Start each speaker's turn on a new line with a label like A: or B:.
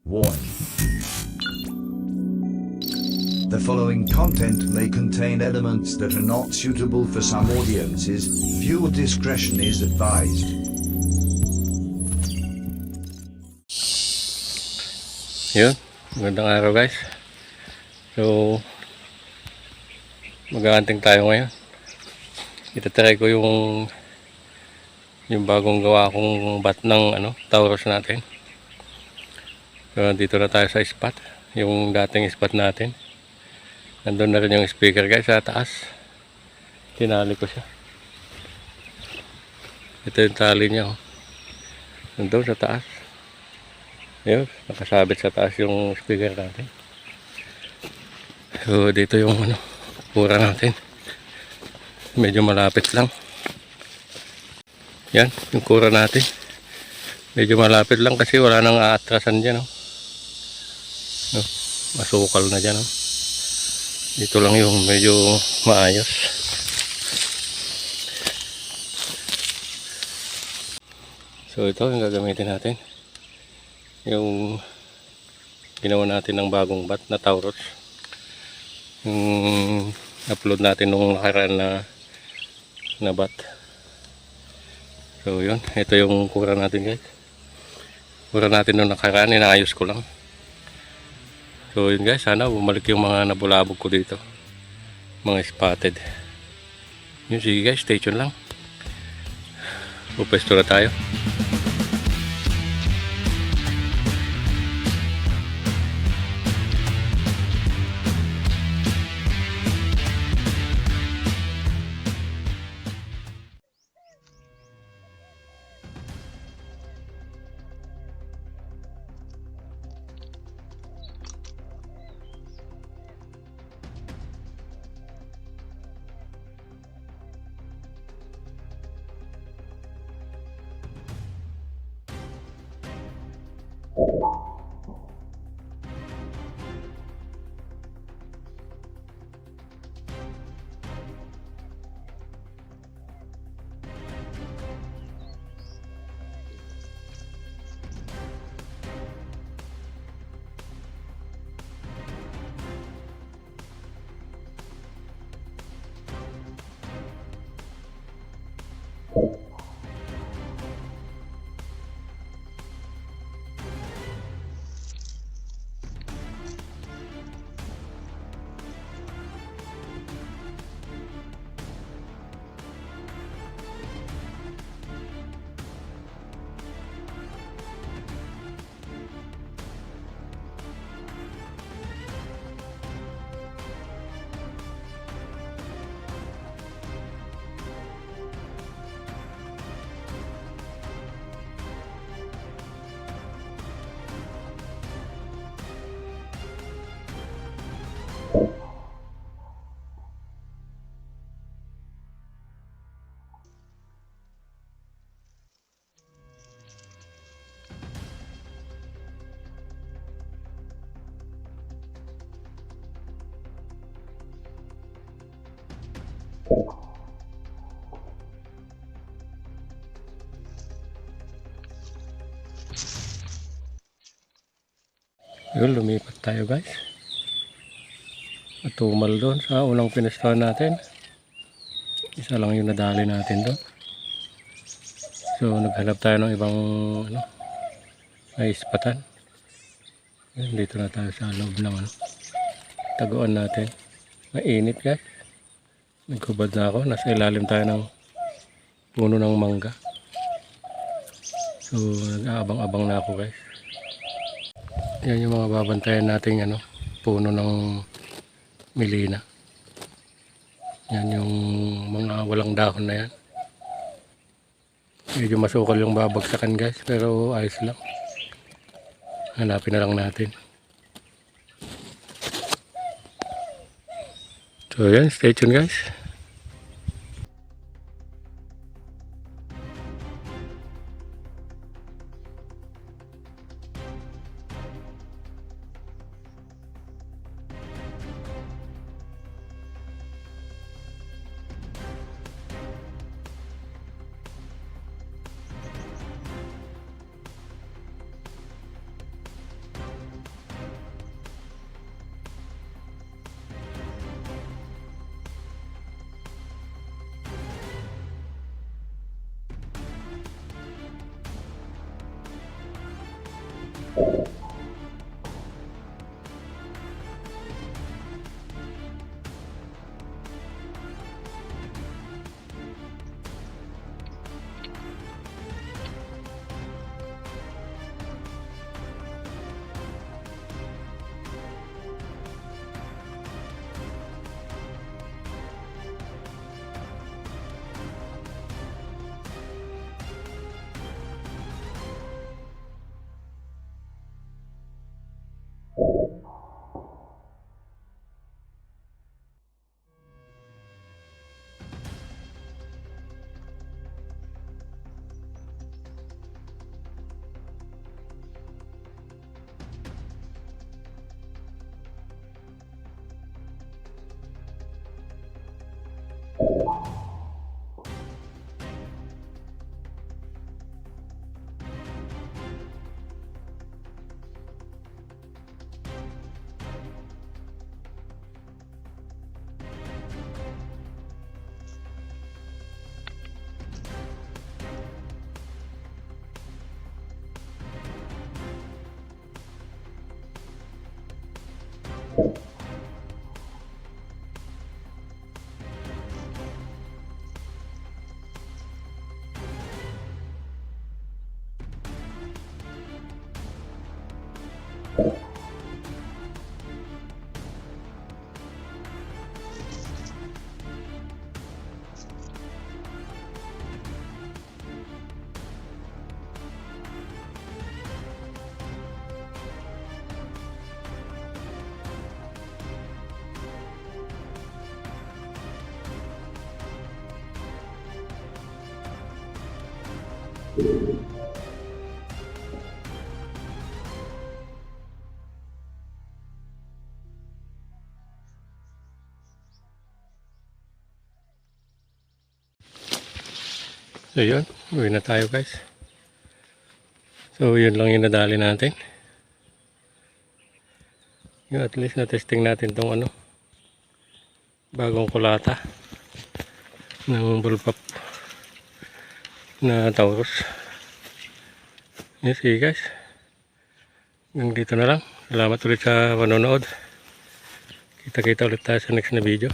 A: Warning. The following content may contain elements that are not suitable for some audiences. Viewer discretion is advised.
B: Yun, magandang araw guys. So, mag-aanting tayo ngayon. Itatry ko yung bagong gawa kong bat ng Taurus natin. So, dito na tayo sa spot. Yung dating spot natin. Nandun na rin yung speaker guys sa taas. Tinali ko siya. Ito yung tali niya. Nandun sa taas. Yun, nakasabit sa taas yung speaker natin. So dito yung pura natin. Medyo malapit lang. Yan, yung kura natin. Medyo malapit lang kasi wala nang aatrasan dyan. Masukal na dyan. Dito lang yung medyo maayos. So ito yung gagamitin natin. Yung ginawa natin ng bagong bat na Taurus, yung upload natin nung nakaraan na bat. So yun, ito yung kura natin guys. Kura natin nung nakaraan, inaayos ko lang. So yun guys, sana bumalik yung mga nabulabog ko dito, mga spotted. Yun, sige guys, stay tuned lang. Pupesto na tayo. Yun, lumipat tayo guys. Matumal doon sa unang pinestuhan natin. Isa lang yung nadali natin doon. So naghanap tayo ng ibang naispatan. Yun, dito na tayo sa loob ng taguan natin. Mainit guys. Nagkubad na ako. Nasa ilalim tayo ng puno ng mangga. So nag-aabang-abang na ako guys. Yan yung mga babantayan natin puno ng milina. Yan yung mga walang dahon na yan. Medyo masukal yung babagsakan guys, pero ayos lang. Hanapin na lang natin. So yan, stay tuned guys. So yun, uwi na tayo guys. So yun lang yung nadali natin. Yung at least na-testing natin tong ano, bagong kulata ng bullpup na Taurus. Yes, sige guys. Hanggang dito na lang. Salamat ulit sa panonood. Kita-kita ulit tayo sa next na video.